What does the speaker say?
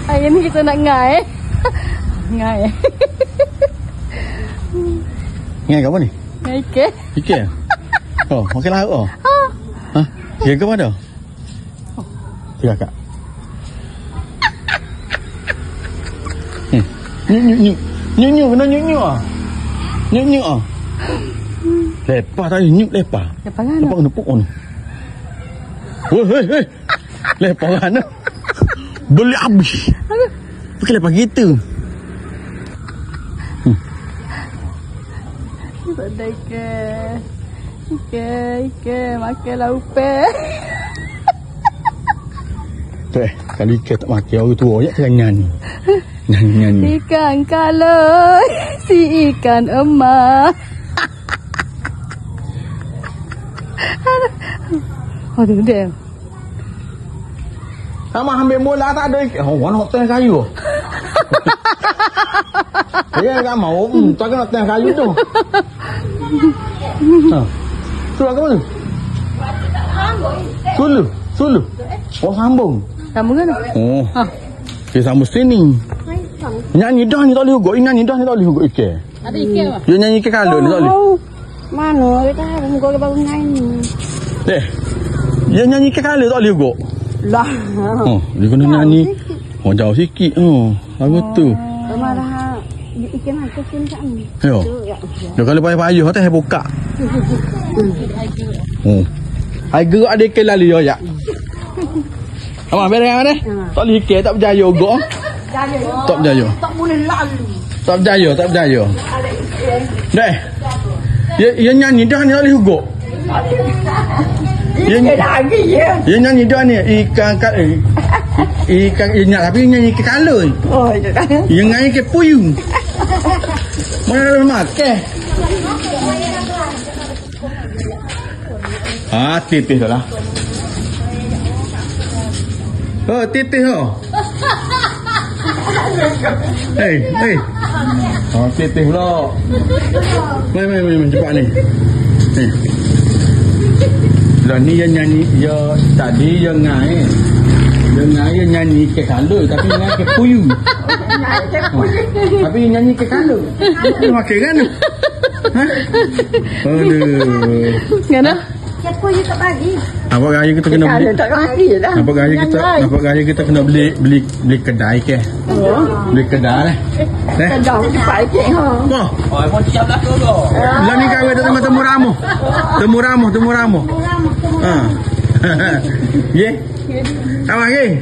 Hari ni kita nak ngai. Ngai. Ngai kat apa ni? Ngai ikan. Ikan? Oh, makan lauk oh. Ha? Ikan ke mana? Tiga kak. Nyuk kena nyuk ah. Nyuk ah. Lepas tadi nyuk lepas. Lepas kan? Lepas kena pukul ni. Hei. Lepas kan? Beli habis. Pakai lepas kita. Tak ada ikan. Ikan. Makan laupe. Kali ikan tak makan orang tua je keranyan ni. Nyanyi. Ikan kaloi, si ikan emas. Oh, dia. Sama ambil bola tak ada ikan. Oh, orang nak tengah kayu. Dia tak mau. Tak kena tengah kayu tu. Tu apa tu? Sulu. Oh, sambung. Sambung kan? Oh. Dia sambung sini. Nyanyi dah ni tak boleh hugut. Nyanyi dah ni tak boleh hugut ikan. Ada ikan apa? Dia nyanyi ikan kalun ni tak boleh. Mana kita hugut ke baru ngai ni. Dia nyanyi ikan kalun tak boleh hugut. Lah. Dia kena nyanyi. Oh, jauh sikit. Lagu tu. Marah ikan aku pun tak ni. Yo. Dia kalau payah-payah tu saya buka. Hai gerak dia ikan lalu ya. Abang beres kan tak boleh ikan tak berjaya hugut. Tak berjaya. Tak boleh lalu. Tak berjaya. Deh. Dia nyanyi dah ni tak boleh hugut. Dia lagi ya. Dia nyanyi dah ni ikan ingat tapi nyanyi ikan kalun. Oh, itu dah. Dia nyanyi ikan puyuh. Mana ada makan? Titih dah lah. Oh, titih oh. Hei. Titih pula. Main cepat ni. Lah ni yang nyanyi dia tadi yang ngai. Dia nyanyi ke kalung tapi nyanyi ke puyuh. Tapi nyanyi ke kalung. Dia makan kan? Ha? Aduh. Ngana? Siapa je tak bagi? Apa gaya kita kena beli? Tak bagi dah. Apa gaya kita kena beli kedai ke? Beli kedai. Kedai cepat sikit ha. Oh, pun 13 dulu. Lah ni kawin tu sama temu ramu. Ha. Ye. Kawan ke?